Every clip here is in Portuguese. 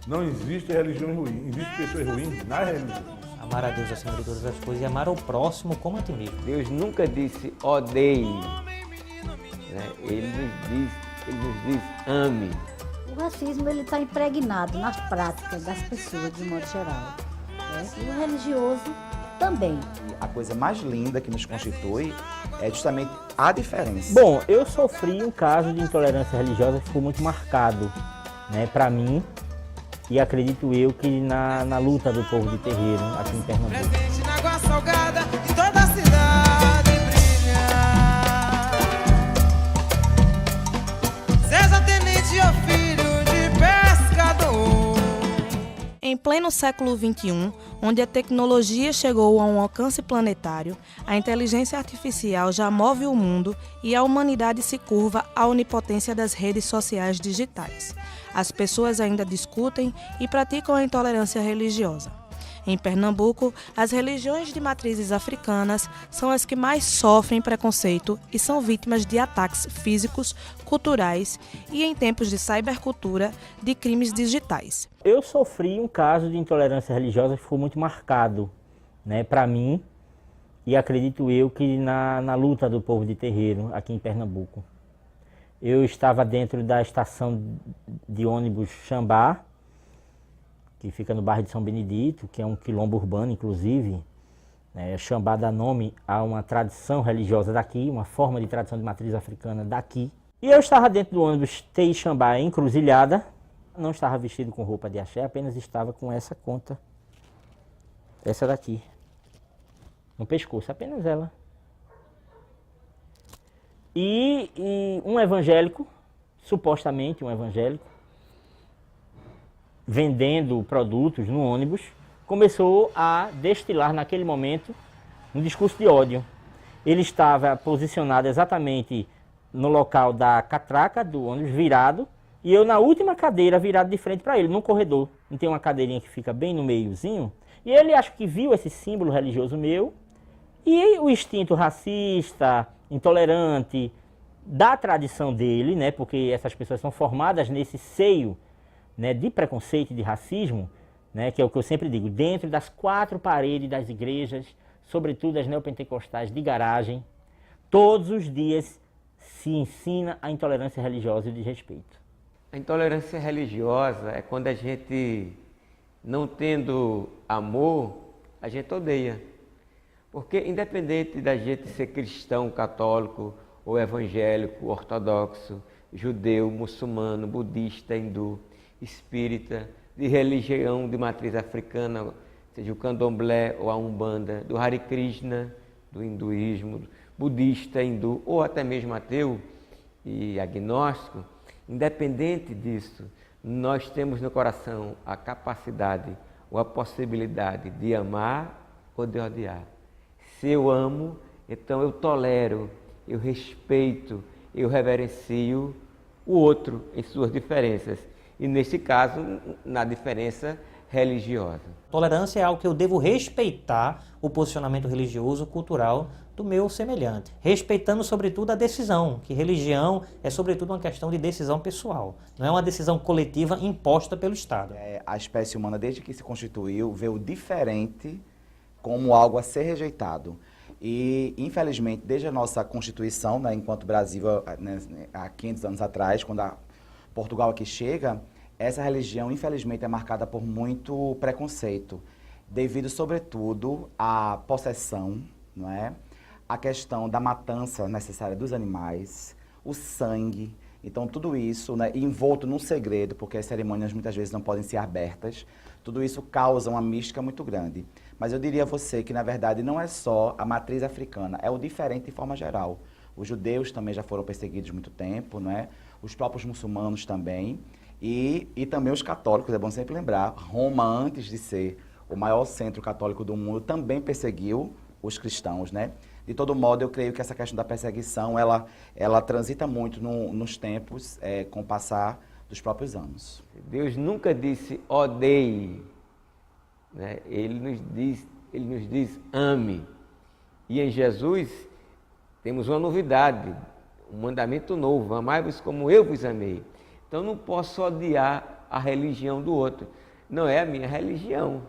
Não existe religião ruim, existe pessoas ruins na religião. Amar a Deus acima de todas as coisas e amar ao próximo como a ti mesmo. Deus nunca disse odeie, né? Ele nos diz ame. O racismo está impregnado nas práticas das pessoas, de modo geral, né? E o religioso também. A coisa mais linda que nos constitui é justamente a diferença. Bom, eu sofri um caso de intolerância religiosa que ficou muito marcado, né, para mim, e acredito eu que na luta do povo de terreiro aqui em Pernambuco. Presente na água salgada e toda a cidade brilha. Seja tenente ou filho de pescador. Em pleno século XXI, onde a tecnologia chegou a um alcance planetário, a inteligência artificial já move o mundo e a humanidade se curva à onipotência das redes sociais digitais. As pessoas ainda discutem e praticam a intolerância religiosa. Em Pernambuco, as religiões de matrizes africanas são as que mais sofrem preconceito e são vítimas de ataques físicos, culturais e, em tempos de cybercultura, de crimes digitais. Eu sofri um caso de intolerância religiosa que ficou muito marcado, né, para mim, e acredito eu que na luta do povo de terreiro aqui em Pernambuco. Eu estava dentro da estação de ônibus Xambá, que fica no bairro de São Benedito, que é um quilombo urbano, inclusive. Xambá dá nome a uma tradição religiosa daqui, uma forma de tradição de matriz africana daqui. E eu estava dentro do ônibus TI Xambá encruzilhada, não estava vestido com roupa de axé, apenas estava com essa conta, essa daqui, no pescoço, apenas ela. E um evangélico, supostamente um evangélico, vendendo produtos no ônibus, começou a destilar naquele momento um discurso de ódio. Ele estava posicionado exatamente no local da catraca do ônibus, virado, e eu na última cadeira virado de frente para ele, num corredor. Não tem uma cadeirinha que fica bem no meiozinho? E ele acho que viu esse símbolo religioso meu, e o instinto racista, intolerante, da tradição dele, né, porque essas pessoas são formadas nesse seio, né, de preconceito e de racismo, né, que é o que eu sempre digo, dentro das quatro paredes das igrejas, sobretudo as neopentecostais de garagem, todos os dias se ensina a intolerância religiosa e o desrespeito. A intolerância religiosa é quando a gente, não tendo amor, a gente odeia. Porque independente da gente ser cristão, católico, ou evangélico, ortodoxo, judeu, muçulmano, budista, hindu, espírita, de religião de matriz africana, seja o candomblé ou a umbanda, do Hare Krishna, do hinduísmo, budista, hindu, ou até mesmo ateu e agnóstico, independente disso, nós temos no coração a capacidade ou a possibilidade de amar ou de odiar. Se eu amo, então eu tolero, eu respeito, eu reverencio o outro em suas diferenças. E nesse caso, na diferença religiosa. Tolerância é algo que eu devo respeitar o posicionamento religioso, cultural do meu semelhante. Respeitando, sobretudo, a decisão, que religião é, sobretudo, uma questão de decisão pessoal. Não é uma decisão coletiva imposta pelo Estado. A espécie humana, desde que se constituiu, vê o diferente como algo a ser rejeitado. E, infelizmente, desde a nossa Constituição, né, enquanto Brasil, né, há 500 anos atrás, quando Portugal aqui chega, essa religião, infelizmente, é marcada por muito preconceito, devido, sobretudo, à possessão, não é? A questão da matança necessária dos animais, o sangue. Então, tudo isso, né, envolto num segredo, porque as cerimônias muitas vezes não podem ser abertas, tudo isso causa uma mística muito grande. Mas eu diria a você que, na verdade, não é só a matriz africana, é o diferente de forma geral. Os judeus também já foram perseguidos muito tempo, não é? Os próprios muçulmanos também, e também os católicos, é bom sempre lembrar. Roma, antes de ser o maior centro católico do mundo, também perseguiu os cristãos, né? De todo modo, eu creio que essa questão da perseguição, ela transita muito nos tempos, com o passar dos próprios anos. Deus nunca disse odeie, né? Ele nos diz ame. E em Jesus temos uma novidade, um mandamento novo, amai-vos como eu vos amei. Então eu não posso odiar a religião do outro. Não é a minha religião,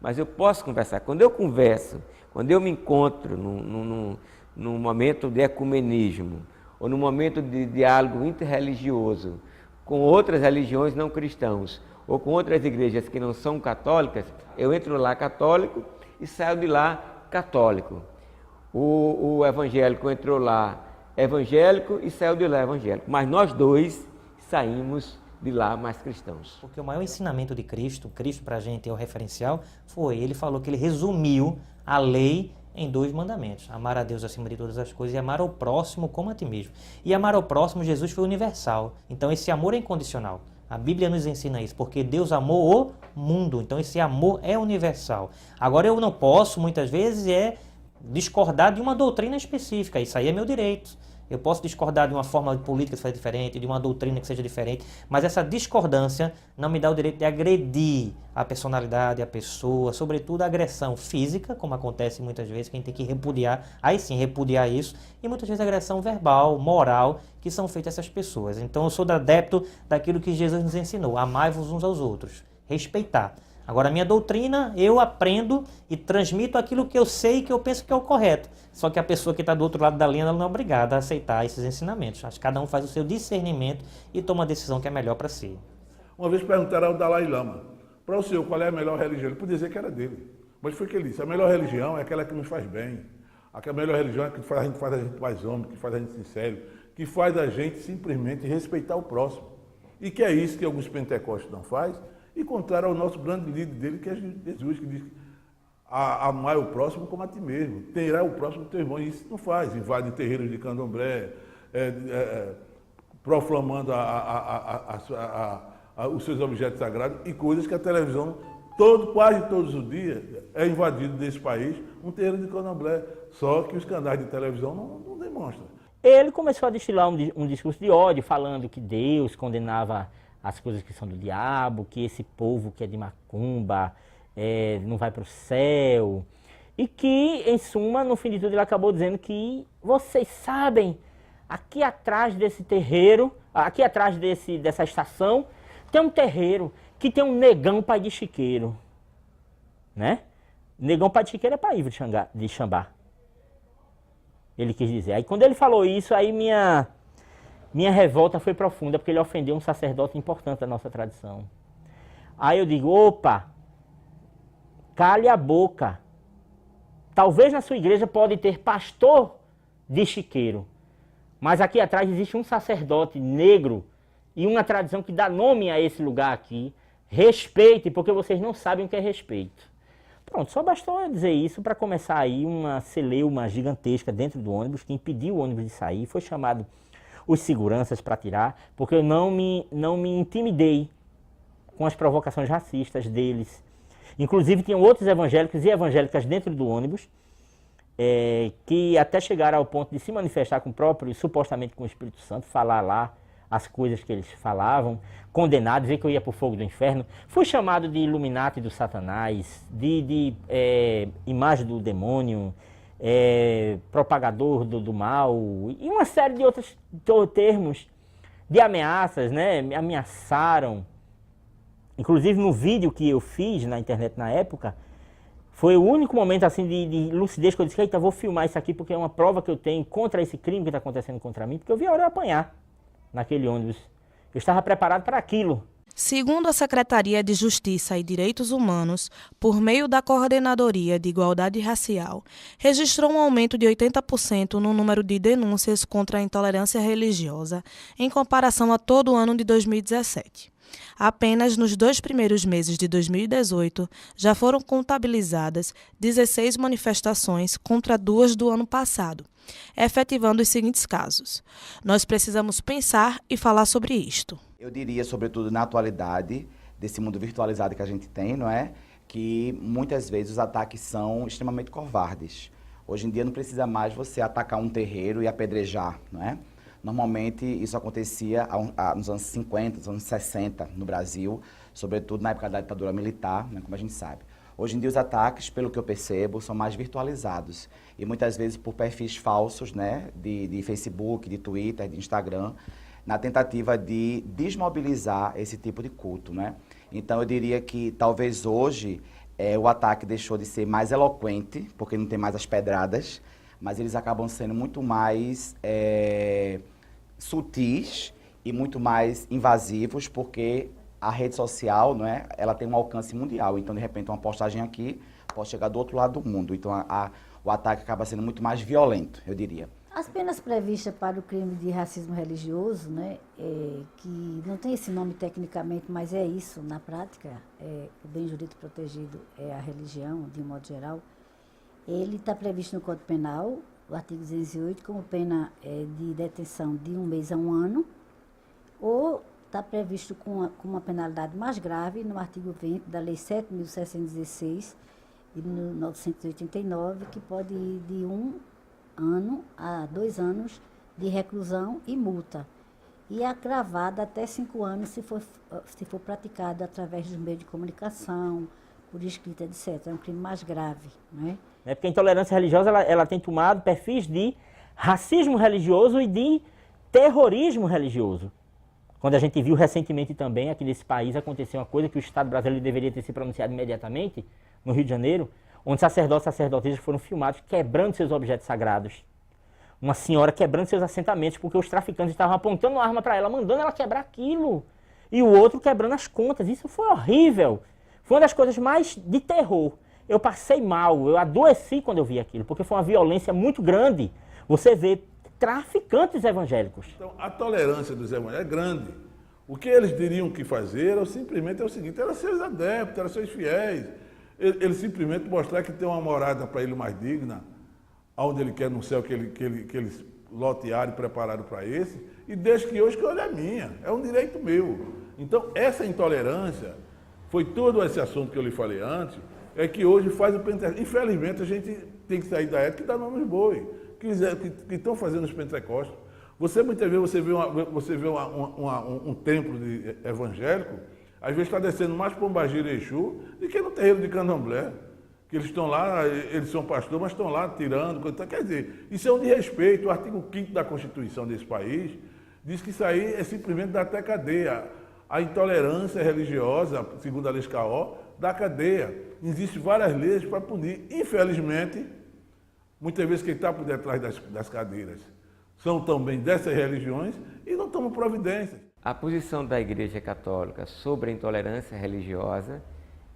mas eu posso conversar. Quando eu converso, quando eu me encontro num momento de ecumenismo, ou num momento de diálogo interreligioso com outras religiões não cristãs, ou com outras igrejas que não são católicas, eu entro lá católico e saio de lá católico. O evangélico entrou lá evangélico e saiu de lá evangélico. Mas nós dois saímos de lá mais cristãos. Porque o maior ensinamento de Cristo para a gente é o referencial, ele falou que ele resumiu a lei em 2 mandamentos: amar a Deus acima de todas as coisas e amar ao próximo como a ti mesmo. E amar ao próximo, Jesus foi universal. Então esse amor é incondicional. A Bíblia nos ensina isso, porque Deus amou o mundo, então esse amor é universal. Agora eu não posso, muitas vezes, discordar de uma doutrina específica, isso aí é meu direito. Eu posso discordar de uma forma política que seja diferente, de uma doutrina que seja diferente, mas essa discordância não me dá o direito de agredir a personalidade, a pessoa, sobretudo a agressão física, como acontece muitas vezes, que a gente tem que repudiar, aí sim repudiar isso, e muitas vezes a agressão verbal, moral, que são feitas essas pessoas. Então eu sou adepto daquilo que Jesus nos ensinou: amai-vos uns aos outros, respeitar. Agora, a minha doutrina, eu aprendo e transmito aquilo que eu sei e que eu penso que é o correto. Só que a pessoa que está do outro lado da linha, ela não é obrigada a aceitar esses ensinamentos. Acho que cada um faz o seu discernimento e toma a decisão que é melhor para si. Uma vez perguntaram ao Dalai Lama, para o senhor, qual é a melhor religião? Ele podia dizer que era dele. Mas foi o que ele disse: a melhor religião é aquela que nos faz bem. A melhor religião é que faz a gente mais homem, que faz a gente sincero, que faz a gente simplesmente respeitar o próximo. E que é isso que alguns pentecostes não fazem, e contrário ao nosso grande líder dele, que é Jesus, que diz: amar o próximo como a ti mesmo, terá o próximo teu irmão. E isso não faz, invade terreiros de candomblé, proclamando os seus objetos sagrados e coisas que a televisão, quase todos os dias, é invadido desse país um terreiro de candomblé, só que os canais de televisão não demonstram. Ele começou a destilar um discurso de ódio, falando que Deus condenava as coisas que são do diabo, que esse povo que é de macumba não vai para o céu. E que, em suma, no fim de tudo, ele acabou dizendo que vocês sabem, aqui atrás desse terreiro, aqui atrás dessa estação, tem um terreiro que tem um negão pai de chiqueiro. Né? Negão pai de chiqueiro é pai de Xambá. Ele quis dizer. Aí quando ele falou isso, aí minha revolta foi profunda, porque ele ofendeu um sacerdote importante da nossa tradição. Aí eu digo: opa, cale a boca. Talvez na sua igreja pode ter pastor de chiqueiro, mas aqui atrás existe um sacerdote negro e uma tradição que dá nome a esse lugar aqui. Respeite, porque vocês não sabem o que é respeito. Pronto, só bastou eu dizer isso para começar aí uma celeuma gigantesca dentro do ônibus, que impediu o ônibus de sair. Foi chamado os seguranças para tirar, porque eu não me intimidei com as provocações racistas deles. Inclusive, tinham outros evangélicos e evangélicas dentro do ônibus, que até chegaram ao ponto de se manifestar com o próprio, supostamente com o Espírito Santo, falar lá as coisas que eles falavam, condenar, dizer que eu ia para o fogo do inferno. Fui chamado de Illuminati do Satanás, de imagem do demônio, propagador do mal, e uma série de outros termos de ameaças, né? Me ameaçaram. Inclusive no vídeo que eu fiz na internet na época, foi o único momento assim de lucidez que eu disse: eita, vou filmar isso aqui porque é uma prova que eu tenho contra esse crime que está acontecendo contra mim, porque eu vi a hora de apanhar naquele ônibus. Eu estava preparado para aquilo. Segundo a Secretaria de Justiça e Direitos Humanos, por meio da Coordenadoria de Igualdade Racial, registrou um aumento de 80% no número de denúncias contra a intolerância religiosa em comparação a todo o ano de 2017. Apenas nos 2 primeiros meses de 2018, já foram contabilizadas 16 manifestações contra 2 do ano passado, efetivando os seguintes casos. Nós precisamos pensar e falar sobre isto. Eu diria, sobretudo na atualidade, desse mundo virtualizado que a gente tem, não é? Que muitas vezes os ataques são extremamente covardes. Hoje em dia não precisa mais você atacar um terreiro e apedrejar, não é? Normalmente isso acontecia nos anos 50, nos anos 60 no Brasil, sobretudo na época da ditadura militar, né, como a gente sabe. Hoje em dia os ataques, pelo que eu percebo, são mais virtualizados e muitas vezes por perfis falsos, né, de Facebook, de Twitter, de Instagram, na tentativa de desmobilizar esse tipo de culto, né? Então eu diria que talvez hoje o ataque deixou de ser mais eloquente, porque não tem mais as pedradas, mas eles acabam sendo muito mais sutis e muito mais invasivos, porque a rede social, não é, ela tem um alcance mundial. Então, de repente, uma postagem aqui pode chegar do outro lado do mundo. Então, o ataque acaba sendo muito mais violento, eu diria. As penas previstas para o crime de racismo religioso, né, que não tem esse nome tecnicamente, mas é isso na prática, o bem jurídico protegido é a religião, de um modo geral, ele está previsto no Código Penal, o artigo 208, como pena de detenção de 1 mês a 1 ano, ou está previsto com uma penalidade mais grave no artigo 20 da Lei 7.716 de 1989, que pode ir de 1 ano a 2 anos de reclusão e multa, e agravada até 5 anos se for praticado através dos meios de comunicação, por escrita, etc. É um crime mais grave, né? Porque a intolerância religiosa ela tem tomado perfis de racismo religioso e de terrorismo religioso. Quando a gente viu recentemente também, aqui nesse país, aconteceu uma coisa que o Estado brasileiro deveria ter se pronunciado imediatamente, no Rio de Janeiro, onde sacerdotes e sacerdotisas foram filmados quebrando seus objetos sagrados. Uma senhora quebrando seus assentamentos, porque os traficantes estavam apontando uma arma para ela, mandando ela quebrar aquilo. E o outro quebrando as contas. Isso foi horrível. Foi uma das coisas mais de terror. Eu passei mal, eu adoeci quando eu vi aquilo, porque foi uma violência muito grande. Você vê traficantes evangélicos. Então, a tolerância dos evangélicos é grande. O que eles diriam que fazer era simplesmente o seguinte, eram seus adeptos, eram seus fiéis. Ele simplesmente mostrar que tem uma morada para ele mais digna, onde ele quer no céu, que eles lotearam e prepararam para esse, e deixa que hoje que olha é minha, é um direito meu. Então, essa intolerância, foi todo esse assunto que eu lhe falei antes, é que hoje faz o pentecostal. Infelizmente, a gente tem que sair da época que dá nome aos boi, que estão fazendo os pentecostes. Muitas vezes, você vê um templo evangélico, às vezes está descendo mais Pombagira e Exu do que no terreiro de Candomblé. Que eles estão lá, eles são pastores, mas estão lá tirando. Quer dizer, isso é um desrespeito. O artigo 5º da Constituição desse país diz que isso aí é simplesmente dar até cadeia. A intolerância religiosa, segundo a Lei Scaó, dá cadeia. Existem várias leis para punir. Infelizmente, muitas vezes quem está por detrás das cadeiras são também dessas religiões e não tomam providências. A posição da Igreja Católica sobre a intolerância religiosa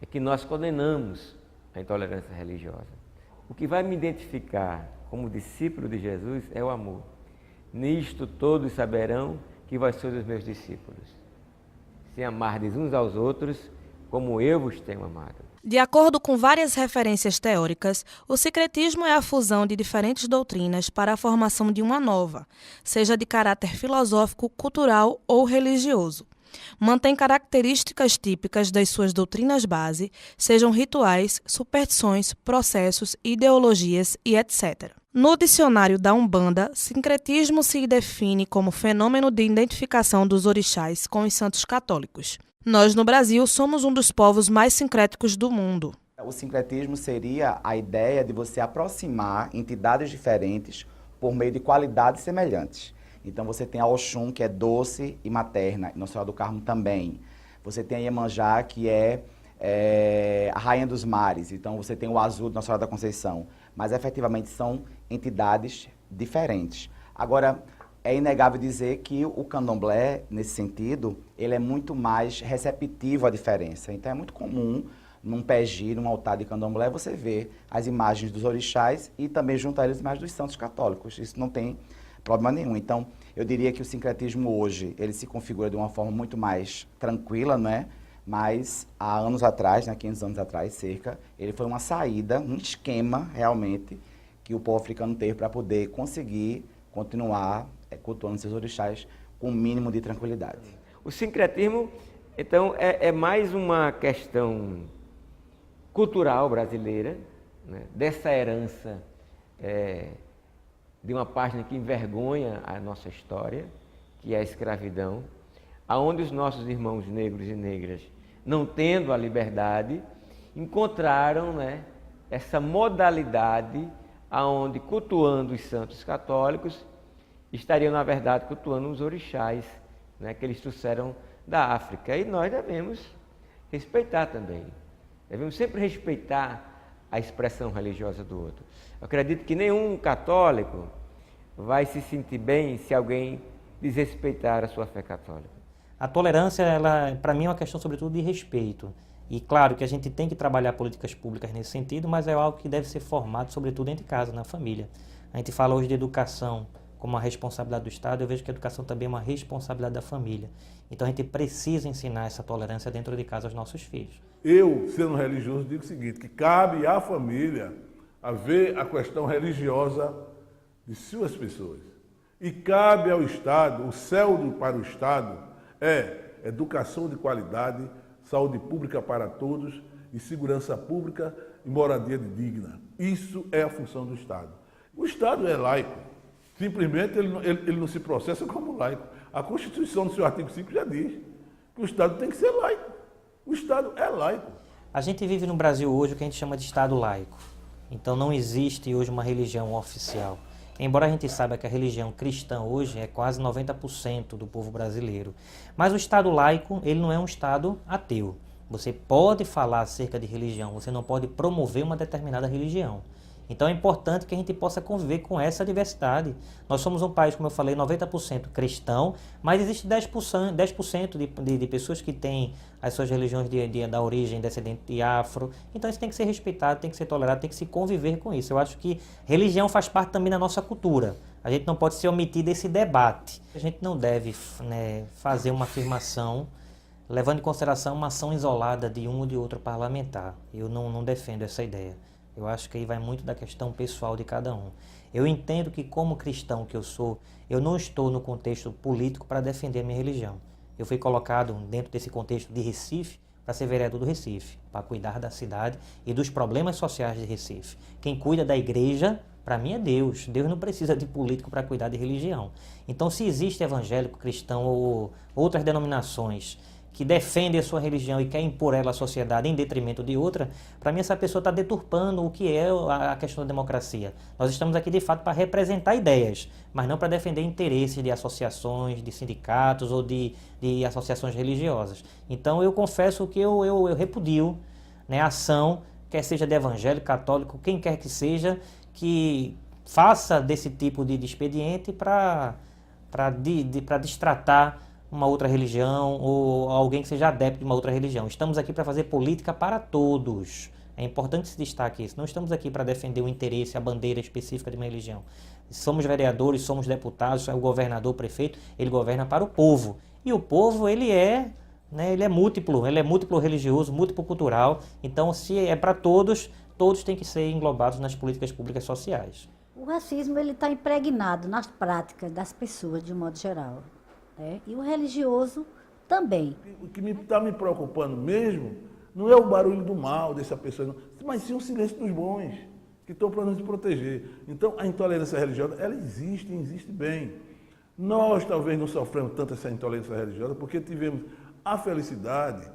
é que nós condenamos a intolerância religiosa. O que vai me identificar como discípulo de Jesus é o amor. Nisto todos saberão que vós sois os meus discípulos, se amardes uns aos outros como eu vos tenho amado. De acordo com várias referências teóricas, o sincretismo é a fusão de diferentes doutrinas para a formação de uma nova, seja de caráter filosófico, cultural ou religioso. Mantém características típicas das suas doutrinas base, sejam rituais, superstições, processos, ideologias e etc. No dicionário da Umbanda, sincretismo se define como fenômeno de identificação dos orixás com os santos católicos. Nós, no Brasil, somos um dos povos mais sincréticos do mundo. O sincretismo seria a ideia de você aproximar entidades diferentes por meio de qualidades semelhantes. Então você tem a Oxum, que é doce e materna, e Nossa Senhora do Carmo também. Você tem a Iemanjá, que é a Rainha dos Mares. Então você tem o Azul de Nossa Senhora da Conceição. Mas efetivamente são entidades diferentes. Agora, é inegável dizer que o candomblé, nesse sentido, ele é muito mais receptivo à diferença. Então é muito comum, num PEGI, num altar de candomblé, você ver as imagens dos orixás e também junto a eles as imagens dos santos católicos. Isso não tem problema nenhum. Então, eu diria que o sincretismo hoje, ele se configura de uma forma muito mais tranquila, não é? Mas há anos atrás, 500 anos atrás, cerca, ele foi uma saída, um esquema, realmente, que o povo africano teve para poder conseguir continuar cultuando seus orixás com o mínimo de tranquilidade. O sincretismo, então, é mais uma questão cultural brasileira, né? Dessa herança de uma página que envergonha a nossa história, que é a escravidão, aonde os nossos irmãos negros e negras, não tendo a liberdade, encontraram, né, essa modalidade aonde, cultuando os santos católicos, estariam, na verdade, cultuando os orixás, né, que eles trouxeram da África. E nós devemos respeitar também. Devemos sempre respeitar a expressão religiosa do outro. Eu acredito que nenhum católico vai se sentir bem se alguém desrespeitar a sua fé católica. A tolerância, ela, para mim, é uma questão, sobretudo, de respeito. E claro que a gente tem que trabalhar políticas públicas nesse sentido, mas é algo que deve ser formado, sobretudo, dentro de casa, na família. A gente fala hoje de educação como uma responsabilidade do Estado, eu vejo que a educação também é uma responsabilidade da família. Então a gente precisa ensinar essa tolerância dentro de casa aos nossos filhos. Eu, sendo religioso, digo o seguinte, que cabe à família a ver a questão religiosa de suas pessoas. E cabe ao Estado, o céu para o Estado é educação de qualidade, saúde pública para todos e segurança pública e moradia digna. Isso é a função do Estado. O Estado é laico. Simplesmente ele não se processa como laico. A Constituição, no seu artigo 5, já diz que o Estado tem que ser laico. O Estado é laico. A gente vive no Brasil hoje o que a gente chama de Estado laico. Então não existe hoje uma religião oficial. Embora a gente saiba que a religião cristã hoje é quase 90% do povo brasileiro. Mas o Estado laico, ele não é um Estado ateu. Você pode falar acerca de religião, você não pode promover uma determinada religião. Então é importante que a gente possa conviver com essa diversidade. Nós somos um país, como eu falei, 90% cristão, mas existe 10% de pessoas que têm as suas religiões da origem descendente de afro. Então isso tem que ser respeitado, tem que ser tolerado, tem que se conviver com isso. Eu acho que religião faz parte também da nossa cultura. A gente não pode se omitir desse debate. A gente não deve, né, fazer uma afirmação levando em consideração uma ação isolada de um ou de outro parlamentar. Eu não defendo essa ideia. Eu acho que aí vai muito da questão pessoal de cada um. Eu entendo que, como cristão que eu sou, eu não estou no contexto político para defender a minha religião. Eu fui colocado dentro desse contexto de Recife para ser vereador do Recife, para cuidar da cidade e dos problemas sociais de Recife. Quem cuida da igreja, para mim, é Deus. Deus não precisa de político para cuidar de religião. Então, se existe evangélico, cristão ou outras denominações que defendem a sua religião e quer impor ela à sociedade em detrimento de outra, para mim essa pessoa está deturpando o que é a questão da democracia. Nós estamos aqui de fato para representar ideias, mas não para defender interesses de associações, de sindicatos ou de associações religiosas. Então eu confesso que eu repudio, né, a ação, quer seja de evangélico, católico, quem quer que seja, que faça desse tipo de expediente para destratar uma outra religião ou alguém que seja adepto de uma outra religião. Estamos aqui para fazer política para todos. É importante se destacar isso. Não estamos aqui para defender o interesse, a bandeira específica de uma religião. Somos vereadores, somos deputados, o governador, o prefeito, ele governa para o povo. E o povo, ele é múltiplo religioso, múltiplo cultural. Então, se é para todos, todos têm que ser englobados nas políticas públicas sociais. O racismo está impregnado nas práticas das pessoas, de um modo geral. E o religioso também. O que está me preocupando mesmo não é o barulho do mal dessa pessoa, mas sim o silêncio dos bons, que estão para nos proteger. Então, a intolerância religiosa, ela existe bem. Nós talvez não sofremos tanto essa intolerância religiosa porque tivemos a felicidade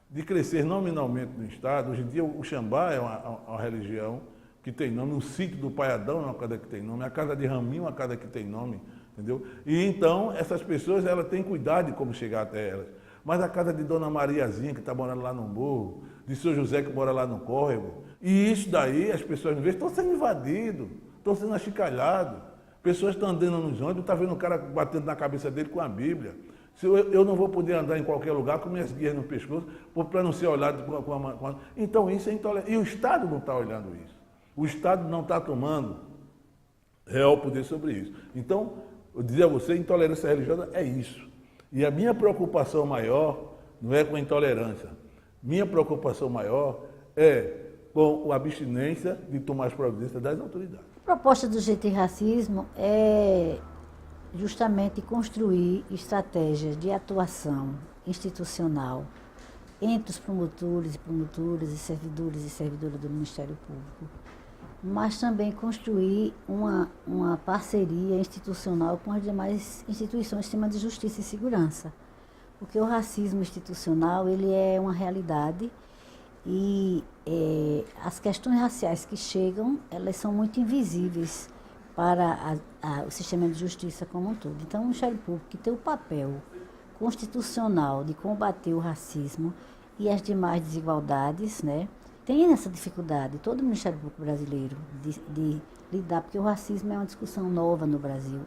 de crescer nominalmente no Estado. Hoje em dia, o Xambá é uma religião que tem nome, o sítio do Pai Adão é uma casa que tem nome, a casa de Raminho é uma casa que tem nome. Entendeu? E então, essas pessoas, elas têm cuidado de como chegar até elas. Mas a casa de Dona Mariazinha, que está morando lá no morro, de Seu José, que mora lá no córrego, e isso daí, as pessoas, às vezes, estão sendo invadidas, estão sendo achicalhadas. Pessoas estão andando nos ônibus, está vendo o cara batendo na cabeça dele com a Bíblia. Eu não vou poder andar em qualquer lugar com minhas guias no pescoço, para não ser olhado com a... Então, isso é intolerância. E o Estado não está olhando isso. O Estado não está tomando real poder sobre isso. Então, eu dizer a você, intolerância religiosa é isso. E a minha preocupação maior não é com a intolerância. Minha preocupação maior é com a abstinência de tomar as providências das autoridades. A proposta do Jeito e Racismo é justamente construir estratégias de atuação institucional entre os promotores e promotoras e servidores e servidoras do Ministério Público, mas também construir uma parceria institucional com as demais instituições do sistema de justiça e segurança. Porque o racismo institucional, ele é uma realidade e as questões raciais que chegam, elas são muito invisíveis para o sistema de justiça como um todo. Então, o Ministério Público, que tem o papel constitucional de combater o racismo e as demais desigualdades, né, tem essa dificuldade, todo o Ministério Público brasileiro, de lidar, porque o racismo é uma discussão nova no Brasil.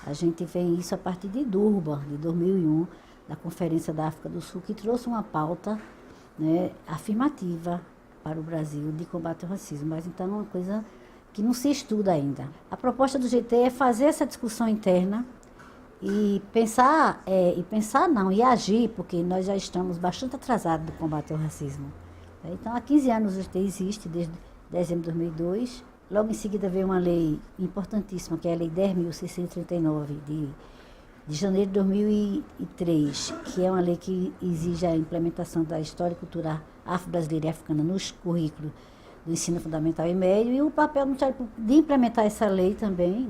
A gente vê isso a partir de Durban, de 2001, da Conferência da África do Sul, que trouxe uma pauta, né, afirmativa para o Brasil de combate ao racismo. Mas então é uma coisa que não se estuda ainda. A proposta do GT é fazer essa discussão interna e agir, porque nós já estamos bastante atrasados do combate ao racismo. Então, há 15 anos o GT existe, desde dezembro de 2002. Logo em seguida veio uma lei importantíssima, que é a Lei 10.639, de janeiro de 2003, que é uma lei que exige a implementação da história e cultura afro-brasileira e africana nos currículos do ensino fundamental e médio, e o papel do Ministério Público de implementar essa lei também,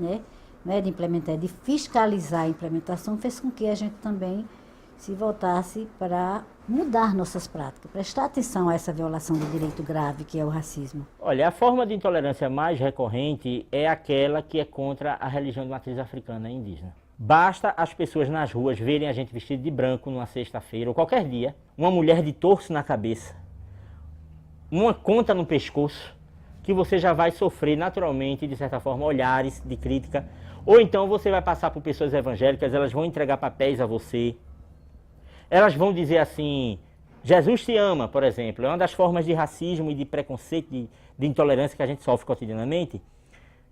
de fiscalizar a implementação, fez com que a gente também se voltasse para mudar nossas práticas, prestar atenção a essa violação do direito grave que é o racismo. Olha, a forma de intolerância mais recorrente é aquela que é contra a religião de matriz africana e indígena. Basta as pessoas nas ruas verem a gente vestido de branco numa sexta-feira ou qualquer dia, uma mulher de torso na cabeça, uma conta no pescoço, que você já vai sofrer naturalmente, de certa forma, olhares de crítica, ou então você vai passar por pessoas evangélicas, elas vão entregar papéis a você, elas vão dizer assim, Jesus te ama, por exemplo. É uma das formas de racismo e de preconceito, de intolerância que a gente sofre cotidianamente,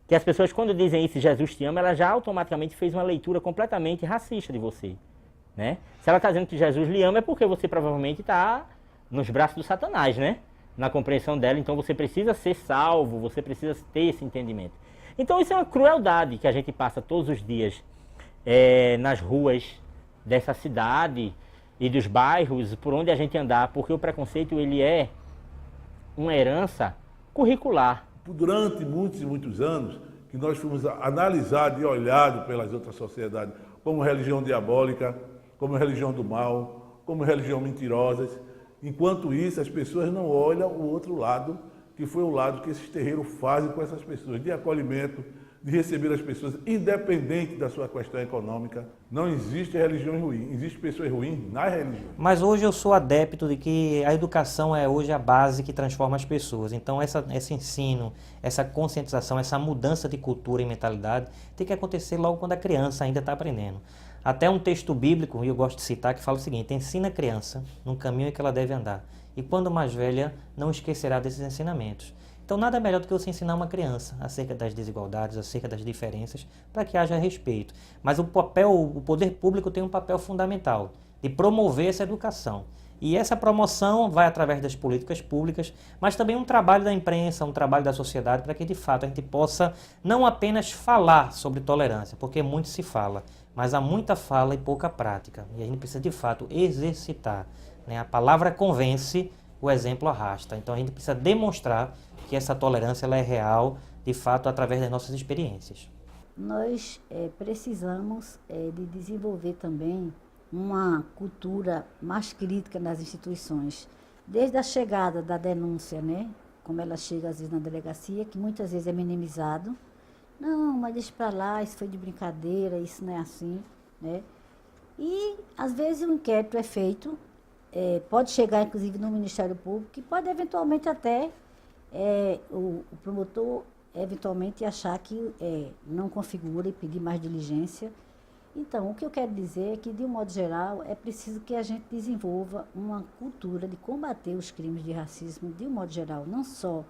que as pessoas, quando dizem isso, Jesus te ama, ela já automaticamente fez uma leitura completamente racista de você, né? Se ela está dizendo que Jesus lhe ama, é porque você provavelmente está nos braços do Satanás, né? Na compreensão dela, então você precisa ser salvo, você precisa ter esse entendimento. Então isso é uma crueldade que a gente passa todos os dias nas ruas dessa cidade e dos bairros por onde a gente andar, porque o preconceito ele é uma herança curricular. Durante muitos e muitos anos, que nós fomos analisados e olhados pelas outras sociedades como religião diabólica, como religião do mal, como religião mentirosas. Enquanto isso, as pessoas não olham o outro lado, que foi o lado que esses terreiros fazem com essas pessoas, de acolhimento, de receber as pessoas, independente da sua questão econômica. Não existe religião ruim, existe pessoas ruins na religião. Mas hoje eu sou adepto de que a educação é hoje a base que transforma as pessoas. Então esse ensino, essa conscientização, essa mudança de cultura e mentalidade tem que acontecer logo quando a criança ainda está aprendendo. Até um texto bíblico, e eu gosto de citar, que fala o seguinte: ensina a criança no caminho em que ela deve andar, e quando mais velha, não esquecerá desses ensinamentos. Então nada melhor do que você ensinar uma criança acerca das desigualdades, acerca das diferenças, para que haja respeito. Mas o poder público tem um papel fundamental de promover essa educação. E essa promoção vai através das políticas públicas, mas também um trabalho da imprensa, um trabalho da sociedade, para que de fato a gente possa não apenas falar sobre tolerância, porque muito se fala, mas há muita fala e pouca prática. E a gente precisa de fato exercitar, né? A palavra convence, o exemplo arrasta. Então a gente precisa demonstrar que essa tolerância ela é real, de fato, através das nossas experiências. Nós precisamos de desenvolver também uma cultura mais crítica nas instituições, desde a chegada da denúncia, né? Como ela chega às vezes na delegacia, que muitas vezes é minimizado. Não, mas deixa para lá, isso foi de brincadeira, isso não é assim, né? E às vezes o inquérito é feito, pode chegar inclusive no Ministério Público, que pode eventualmente até o promotor eventualmente achar que não configura e pedir mais diligência. Então, o que eu quero dizer é que, de um modo geral, é preciso que a gente desenvolva uma cultura de combater os crimes de racismo, de um modo geral, não só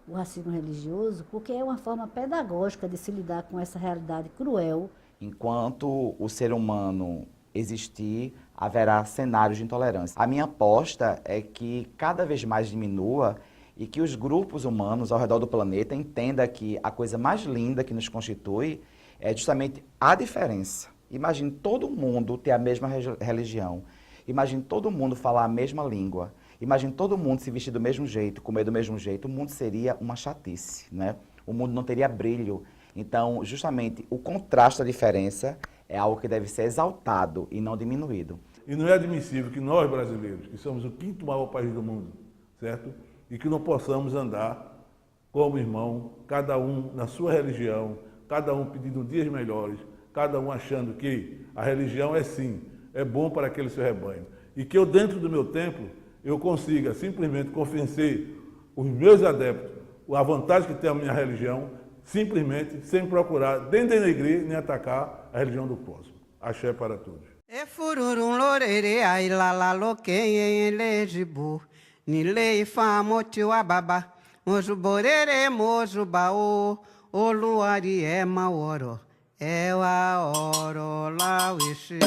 o racismo religioso, porque é uma forma pedagógica de se lidar com essa realidade cruel. Enquanto o ser humano existir, haverá cenários de intolerância. A minha aposta é que cada vez mais diminua e que os grupos humanos ao redor do planeta entendam que a coisa mais linda que nos constitui é justamente a diferença. Imagine todo mundo ter a mesma religião. Imagine todo mundo falar a mesma língua. Imagine todo mundo se vestir do mesmo jeito, comer do mesmo jeito. O mundo seria uma chatice, né? O mundo não teria brilho. Então, justamente, o contraste da diferença é algo que deve ser exaltado e não diminuído. E não é admissível que nós, brasileiros, que somos o 5º maior país do mundo, certo? E que não possamos andar como irmão, cada um na sua religião, cada um pedindo dias melhores, cada um achando que a religião é sim, é bom para aquele seu rebanho. E que eu, dentro do meu templo, eu consiga simplesmente convencer os meus adeptos a vantagem que tem a minha religião, simplesmente sem procurar nem denegrir nem atacar a religião do próximo. Axé para todos. E fururum lorere ai la la lo quem elegibu ni lei famoti o ababa mojo borere mojo baô o luari é maoro é a oro la wishi